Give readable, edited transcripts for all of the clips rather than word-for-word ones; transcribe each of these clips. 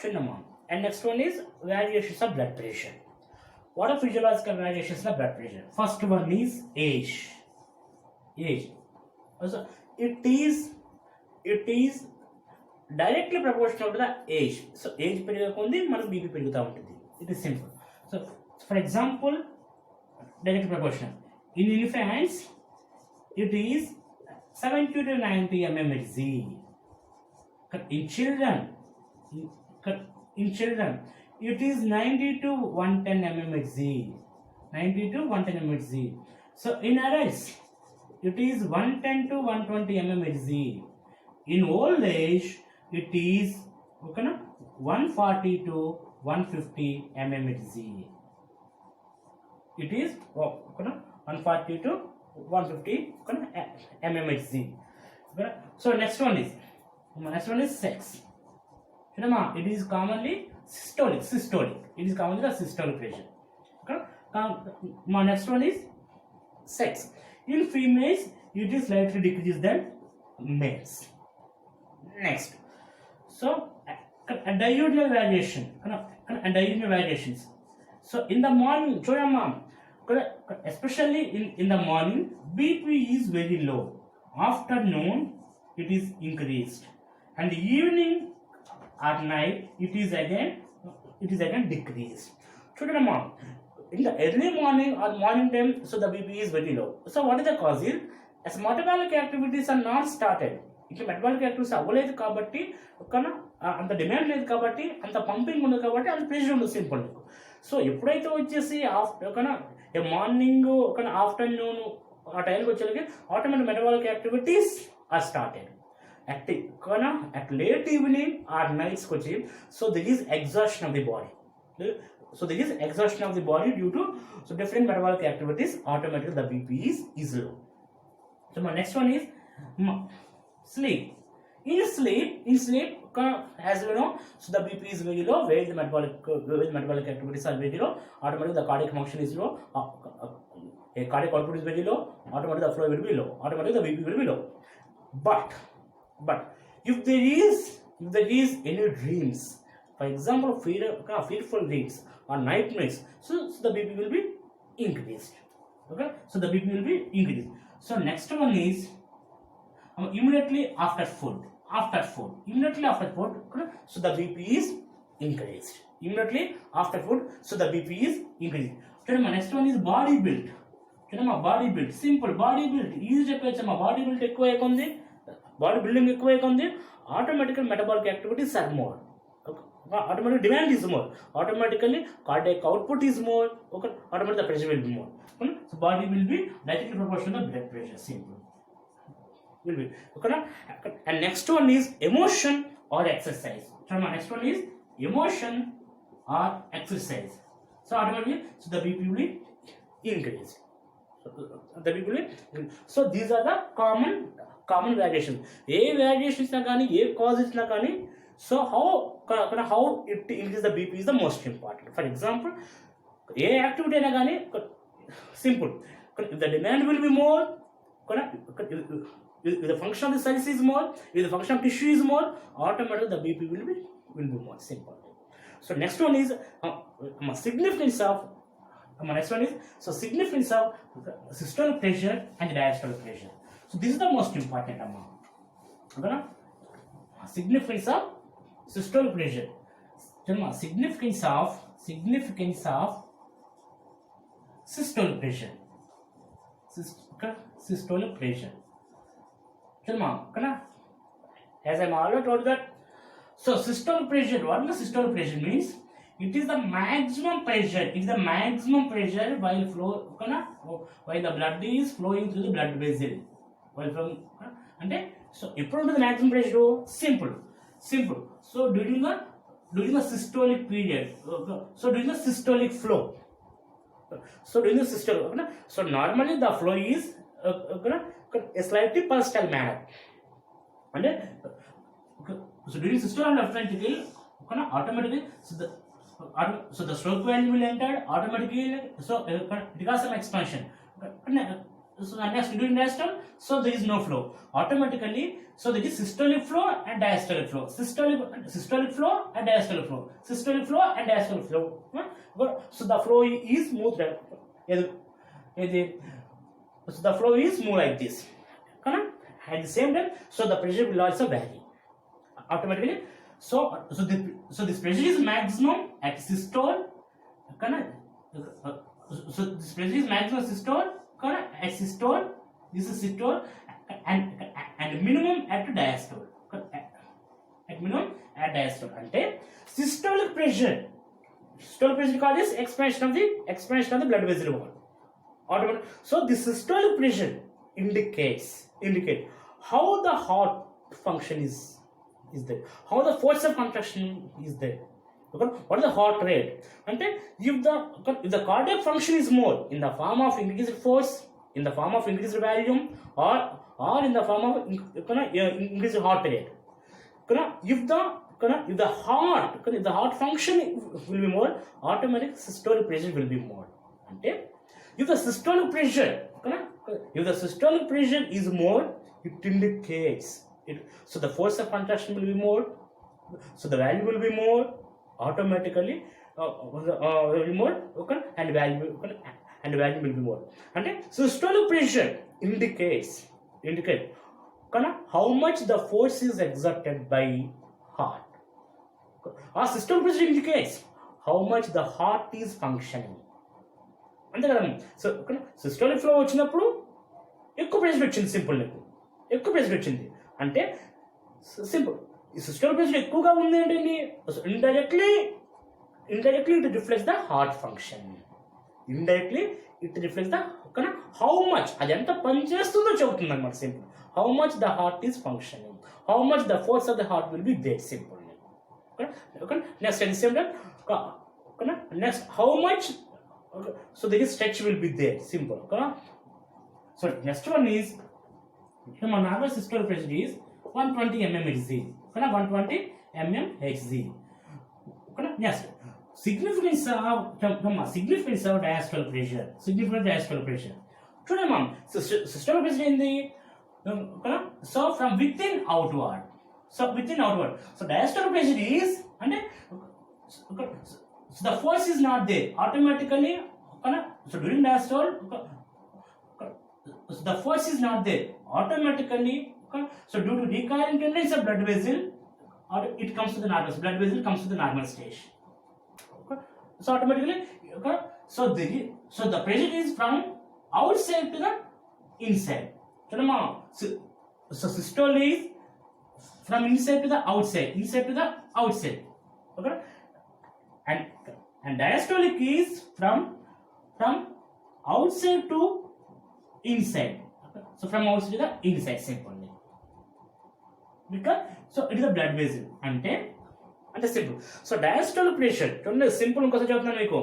Chinamon. And next one is variations of blood pressure. What are physiological variations of blood pressure? First one is age. Age. Also, it is directly proportional to the age. So age పెరిగేకొంది మన BP పెరుగుతూ ఉంటుంది. It is simple. So for example, directly proportional. In infants, it is 70 to 90 mmHg. In children, it is 90 to 110 mmHg. 90 to 110 mmHg. So in adults, it is 110 to 120 mmHg. In old age, it is 140 to 150 mmHg. It is 140 to 150 mmHg. So next one is sex. It is commonly systolic. It is commonly the systolic pressure. Next one is sex. In females, it is slightly decreased than males. Next, so diurnal variation. Diurnal variations. So in the morning, especially in the morning, BP is very low. Afternoon, it is increased, and the evening at night, it is again decreased. In the early morning or morning time, so the BP is very low. So what is the cause here? As metabolic activities are not started. ఇట్లా metabolic activities అవ్వలేదు కాబట్టి అంత demand లేదు కాబట్టి అంత pumping ఉండదు కాబట్టి అంత ప్రెషర్ ఉండదు సింపుల్. సో ఎప్పుడైతే వచ్చేసి మార్నింగ్ ఆఫ్టర్నూన్ ఆ టైంకి వచ్చేసరికి automatic metabolic activities are started at late evening or నైట్స్కి వచ్చి so this is exhaustion of the body. So there is exhaustion of the body due to different metabolic activities. Automatically the BP is low. So my next one is sleep. In sleep, as you know, so the BP is very low. Where the metabolic activities are very low, automatically the cardiac function is low. A cardiac output is very low. Automatically the flow will be low. Automatically the BP will be low. But if there is any dreams, for example, fearful dreams or nightmares, so the BP will be increased. Okay, so the BP will be increased. So next one is immediately after food. Immediately after food, so the BP is increased. Immediately after food, so the BP is increased. So my next one is body build. Body build, simple body build. Easy చెప్పొచ్చు. Body build ఎక్కువ అయిపోయింది, body building ఎక్కువ అయిపోయింది. Automatically metabolic activities are more. Automatic demand is more. Automatically cardiac output is more. Okay, automatically the pressure will be more. So body will be directly proportional to blood pressure. Simple. Will be okay. And next one is emotion or exercise. So my next one is emotion or exercise. So automatically, so the BP will be increased. So these are the common variations. A variations na kani, a causes na kani. So how it increases the BP is the most important. For example, a activity na kani simple. If the demand will be more, if the function of the cells is more, if the function of tissue is more, automatically the BP will be more. Simple. So next one is significance of systolic pressure and diastolic pressure. So this is the most important amount. Okay? Significance of systolic pressure. Significance of systolic pressure. Systolic pressure. As I already told that, so systolic pressure, what the systolic pressure means? It is the maximum pressure. It is the maximum pressure while the blood is flowing through the blood vessel. So eప్పుడు the maximum pressure? Simple. So during the systolic period, so during the systolic flow, so normally the flow is a slightly pulsatile manner. So during systolic and ventricle, automatically so the stroke value will enter automatically. So it has some expansion. so next during diastole, so there is no flow. Automatically, so there is systolic flow and diastolic flow. Systolic flow and diastolic flow. Systolic flow and diastolic flow. So the flow is moved. So the flow is moved like this. At the same time, so the pressure will also vary automatically. So this pressure is maximum at systole. So this pressure is maximum systole. At systole, this is systole, and minimum at diastole. At minimum at diastole. Ante systolic pressure. Systolic pressure causes expansion of the blood vessel wall. Automatic. So the systolic pressure indicate how the heart function is there, how the force of contraction is there. What is the heart rate? And if the cardiac function is more in the form of increased force, in the form of increased volume, or in the form of increased heart rate. If the heart function will be more, automatic systolic pressure will be more. And if the systolic pressure is more, it indicates it. So the force of contraction will be more, so the value will be more. Automatically will be more, and value will be more. And systolic pressure indicate how much the force is exerted by heart. Our systolic pressure indicates how much the heart is functioning. అంతే కదా. So systolic flow వచ్చినప్పుడు ఎక్కువ pressure వచ్చింది, simple నీకు ఎక్కువ pressure వచ్చింది అంటే simple. ఈ సిస్టోలిక్ ప్రెషర్ ఎక్కువగా ఉంది అంటే indirectly it reflects the heart function. Indirectly it reflects the how much అది ఎంత పనిచేస్తుందో చెబుతుంది అనమాట. Simple, how much the heart is functioning, how much the force of the heart will be there. Simple. Next at the same time, next how much, so the stretch will be there. Simple. So next one is my normal systolic pressure is 120 mmHg. 120 mmHg. Next, significance of diastolic pressure. Significant diastolic pressure. Today, ma'am, systolic pressure in the so from within outward. So diastolic pressure is, and so the force is not there automatically. So during diastole, so the force is not there automatically. So due to recoiling tendency of blood vessel, it comes to the normal. Blood vessel comes to the normal stage. So automatically, so the pressure is from outside to the inside. So systole is from inside to the outside, okay. And diastolic is from outside to inside. Okay? So from outside to the inside, simply. Because so it is a blood vessel. Ante simple. So diastolic pressure, simple inkosa cheptana meeku.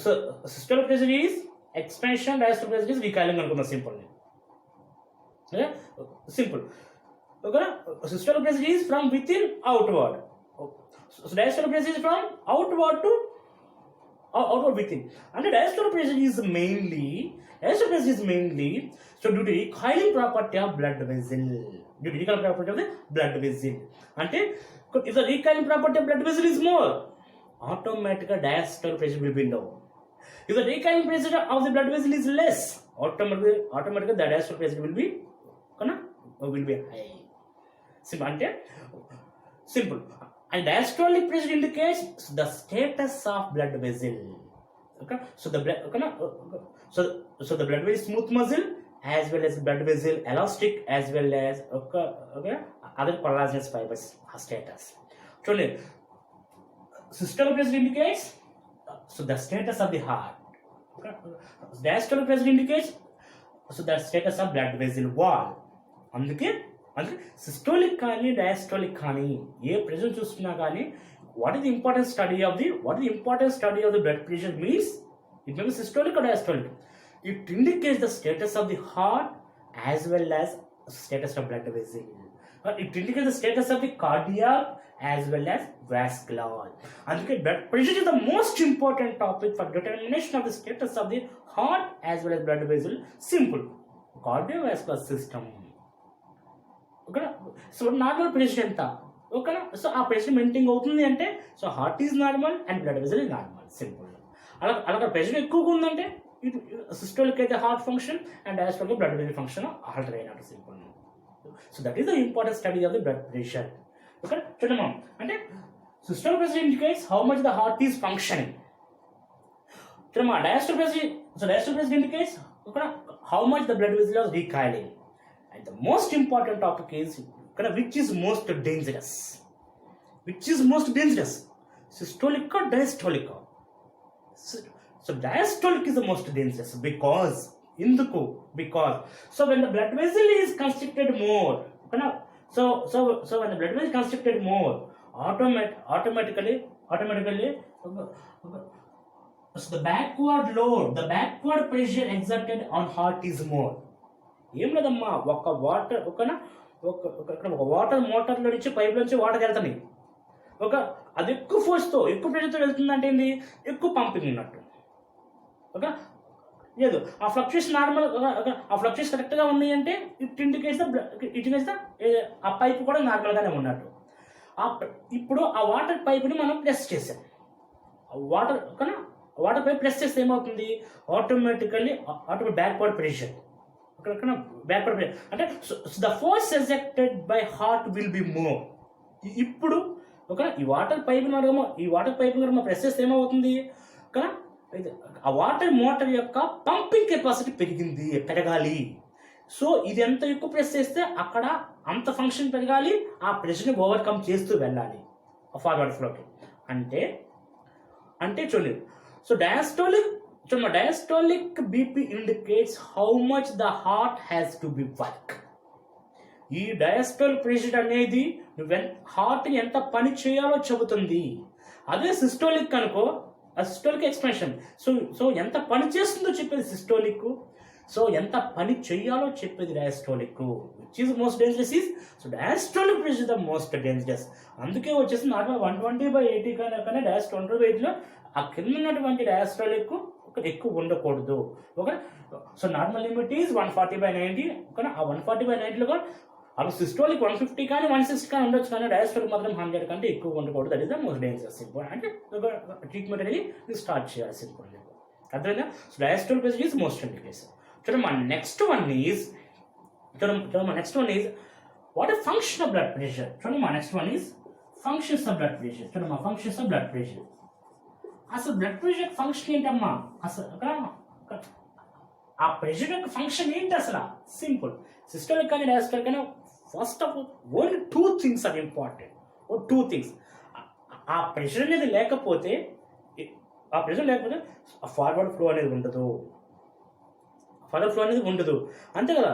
So systolic pressure is expansion, diastolic pressure is recoiling anukunna, simple. Okay? Simple. Okay? Systolic pressure is from within outward. So diastolic pressure is from outward to outward within. And the diastolic pressure is mainly so due to recoiling property of blood vessel. Due to recoiling property of the blood vessel. And if the recoiling property of blood vessel is more, automatically diastolic pressure will be low. If the recoiling pressure of the blood vessel is less, automatically the diastolic pressure will be high. Simple. And diastolic pressure indicates the status of blood vessel. Okay, so the blood, so the blood vessel is smooth muscle as well as blood vessel elastic as well as other collagenous fibers status. So systolic pressure indicates so the status of the heart. Okay, diastolic pressure indicates so the status of blood vessel wall. అందుకే systolic కానీ diastolic కానీ ఏ pressure చూస్తున్నా కానీ what is the important study of the blood pressure means it may be systolic or diastolic. It indicates the status of the heart as well as status of blood vessel. It indicates the status of the cardiac as well as vascular. And blood pressure is the most important topic for determination of the status of the heart as well as blood vessel. Simple. Cardiovascular system. ఓకేనా. So normal pressure ఎంత, ఓకేనా. So ఆ pressure maintain అవుతుంది అంటే so heart is normal and blood vessel is normal, simple. అలాగే ప్రెషర్ ఎక్కువగా ఉందంటే ఇటు సిస్టోలిక్ అయితే heart function and diastolic blood vessel function alter అయినట్టు, simple. So that is the important study of the blood pressure. Okay చూడమ్మా, అంటే systolic pressure indicates how much the heart is functioning. చూడమ్మా, diastolic pressure, so diastolic pressure indicates how much the blood vessel is recoiling. And the most important topic is which is most dangerous. Which is most dangerous? Systolic or diastolic? So diastolic is the most dangerous because so when the blood vessel is constricted more, so when the blood vessel is constricted more, automatically so the backward load, the backward pressure exerted on heart is more. ఏం లేదమ్మా, ఒక water మోటార్లో నుంచి pipe నుంచి water వెళ్తాయి, అది ఎక్కువ ఫోర్స్తో ఎక్కువ ప్రెషర్తో వెళ్తుందంటే ఏంది, ఎక్కువ పంపింగ్ ఉన్నట్టు. ఓకే, లేదు ఆ ఫ్లక్చుయేషన్ నార్మల్, ఆ ఫ్లక్చుయేషన్ కరెక్ట్గా ఉంది అంటే ఇట్ ఇండికేట్స్ ఆ పైప్ కూడా నార్మల్గానే ఉన్నట్టు. ఇప్పుడు ఆ వాటర్ పైప్ని మనం ప్రెస్ చేసాం, వాటర్ పైప్ ప్రెస్ చేస్తే ఏమవుతుంది, automatic backward pressure, backward pressure అంటే the force ejected by heart will be more. ఇప్పుడు ఈ వాటర్ పైప్ మనం ప్రెస్ చేస్తే ఏమవుతుంది, ఆ వాటర్ మోటార్ యొక్క పంపింగ్ కెపాసిటీ పెరగాలి. సో ఇది ఎంత ఎక్కువ ప్రెస్ చేస్తే అక్కడ అంత ఫంక్షన్ పెరగాలి, ఆ ప్రెషర్ని ఓవర్కమ్ చేస్తూ వెళ్ళాలి ఫార్వర్డ్ ఫ్లోకి. అంటే చూడండి, so diastolic BP indicates how much the heart has to be work. ఈ డయాస్టోలిక్ ప్రెషర్ అనేది హార్ట్ని ఎంత పని చేయాలో చెబుతుంది. అదే సిస్టోలిక్ అనుకో, ఆ సిస్టోలిక్ ఎక్స్పాన్షన్, సో ఎంత పని చేస్తుందో చెప్పేది సిస్టోలిక్, సో ఎంత పని చేయాలో చెప్పేది diastolic. Which is most dangerous is, so diastolic pressure the most dangerous. అందుకే వచ్చేసి నార్మల్ 120/80 కన్నా డయాస్టోలిక్ 120/80లో ఆ కింద ఉన్నటువంటి డయాస్టోలిక్ ఎక్కువ ఉండకూడదు. Okay, so normal limit is 140/90. Okay, ఆ 140/90లో కూడా అప్పుడు సిస్టోలిక్ 150 కానీ 160 కానీ ఉండొచ్చు, కానీ డయాస్టోలిక్ మాత్రం 100 కంటే ఎక్కువ ఉండకూడదు. That is the most dangerous. Simple అంటే ట్రీట్మెంట్ అనేది స్టార్ట్ చేయాలి, సింపుల్. అర్థమైందా? So diastolic pressure is most indication. చూడండి, మా next one is what is function of blood pressure. చూడండి, మా next one is functions of blood pressure. చూడండి, మా ఫంక్షన్స్ ఆఫ్ బ్లడ్ ప్రెషర్. అసలు బ్లడ్ ప్రెషర్ ఫంక్షన్ ఏంటమ్మా, అసలు ఆ ప్రెషర్ యొక్క ఫంక్షన్ ఏంటి అసలు? సింపుల్. సిస్టోలిక్ కానీ డయాస్టోలిక్ కానీ first of only 2 things are important. 2 things. ఆ ప్రెషర్ అనేది లేకపోతే ఫార్వర్డ్ ఫ్లో అనేది ఉండదు. అంతే కదా.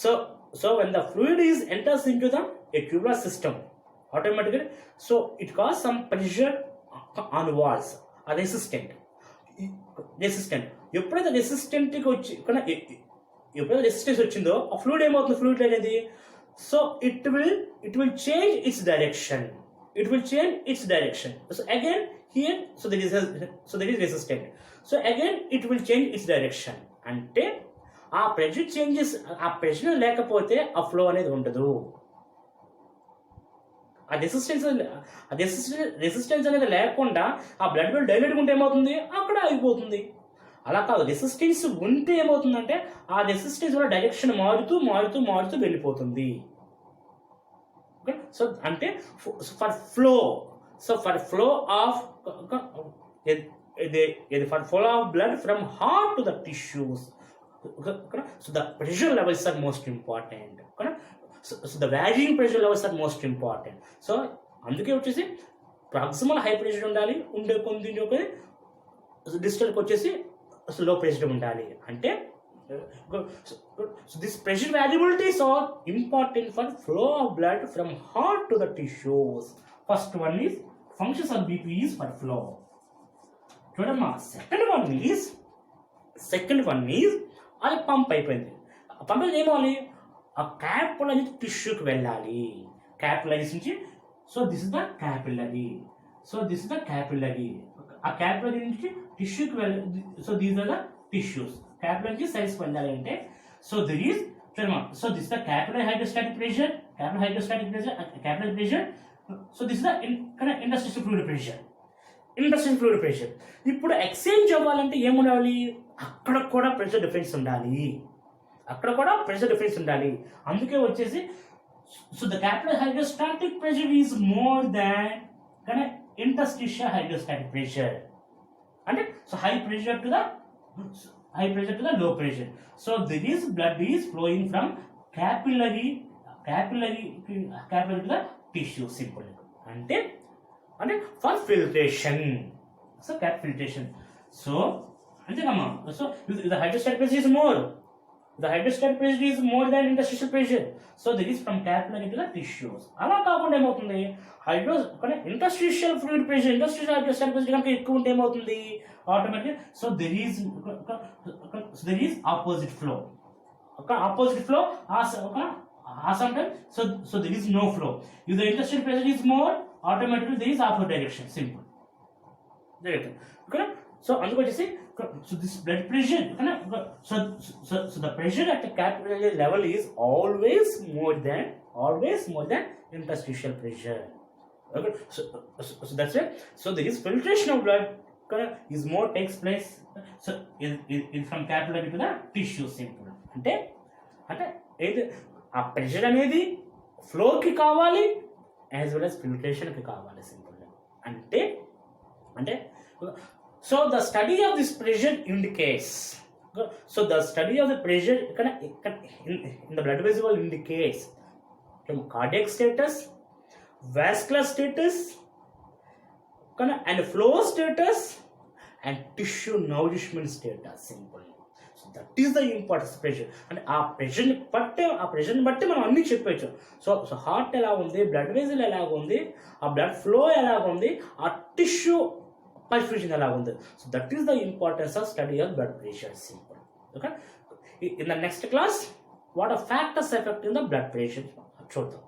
So when the fluid enters into the tubular system, automatically so it causes some pressure on walls. A resistant ఎప్పుడైతే రెసిస్టెంట్కి రెసిస్టెన్స్ వచ్చిందో ఆ ఫ్లూయిడ్ ఏమవుతుంది, ఫ్లూయిడ్ అనేది so it will change it's direction. So again here there is resistant. So again it will change its direction. అంటే ఆ pressure changes, ఆ pressure లేకపోతే ఆ ఫ్లో అనేది ఉండదు. ఆ రెసిస్టెన్స్ అనేది లేకుండా ఆ బ్లడ్ వెల్ డైలేట్ ఉంటే ఏమవుతుంది, అక్కడ అయిపోతుంది. అలా కాదు, రెసిస్టెన్స్ ఉంటే ఏమవుతుందంటే ఆ రెసిస్టెన్స్ వల్ల డైరెక్షన్ మారుతూ వెళ్ళిపోతుంది. ఓకే, సో అంటే for flow of blood from heart to the tissues. So the pressure levels are most important. So the varying pressure levels are most important. So అందుకే వచ్చేసి ప్రాక్సిమల్ హై ప్రెషర్ ఉండాలి, ఉండే కొంది డిస్టల్కి వచ్చేసి లో ప్రెషర్ ఉండాలి. అంటే this pressure variabilities are important for flow of blood from heart to the tissues. First one is functions of BP is for flow. చూడమ్మా, సెకండ్ వన్ ఈజ్ అది పంప్ అయిపోయింది. పంప్ ఏమవ్వాలి, ఆ క్యాపిలరీ నుంచి టిష్యూకి వెళ్ళాలి. క్యాపిలరీ నుంచి so this is the capillary. ఆ క్యాపిలరీ నుంచి టిష్యూకి వెళ్ళాలి. So these are the tissues. Capillary నుంచి సెల్స్ వెళ్ళాలి అంటే So there is, so this is the capillary hydrostatic pressure, capillary pressure. So this is the interstitial fluid pressure. ఇప్పుడు exchange అవ్వాలంటే ఏముండాలి, అక్కడ కూడా ప్రెషర్ డిఫరెన్స్ ఉండాలి. అందుకే వచ్చేసి so the capillary hydrostatic pressure is more than interstitial hydrostatic pressure. అంటే so high pressure to the low pressure. So there is blood is flowing from capillary to the tissue simple. అంటే for filtration. So filtration. So అంతేకమ్మా. So the hydrostatic pressure is more. The hydrostatic pressure is more than interstitial pressure. So there is from capillary to the tissues. అలా కాకుండా ఏమవుతుంది, interstitial fluid pressure, interstitial hydrostatic pressure కనుక ఎక్కువ ఉంటే ఏమవుతుంది automatic. So there is opposite flow. Sometimes so there is no flow. If the interstitial pressure is more, automatically there is opposite direction. Simple. Okay. So అందుకొచ్చేసి so this blood pressure, so the pressure at the capillary level is always more than interstitial pressure. Okay. So that's it. So there is filtration of blood is more takes place. So is from capillary to the tissue simple. అంటే ఏది ఆ pressure అనేది ఫ్లోకి కావాలి as well as ఫిల్ట్రేషన్కి కావాలి simple. అంటే so the study of this pressure indicates, so the study of the pressure in the blood vessel indicates cardiac status, vascular status, and flow status, and tissue nourishment status simple. So that is the importance pressure. And ఆ ప్రెషర్ని బట్టి మనం అన్ని చెప్పచ్చు. So heart ఎలా ఉంది, blood vessel ఎలా ఉంది, ఆ బ్లడ్ ఫ్లో ఎలా ఉంది, ఆ టిష్యూ పర్ఫ్యూషన్ ఎలా ఉంది. So that is the importance of study of blood pressure simple. Okay, in the next class what are factors affect in the blood pressure చూద్దాం.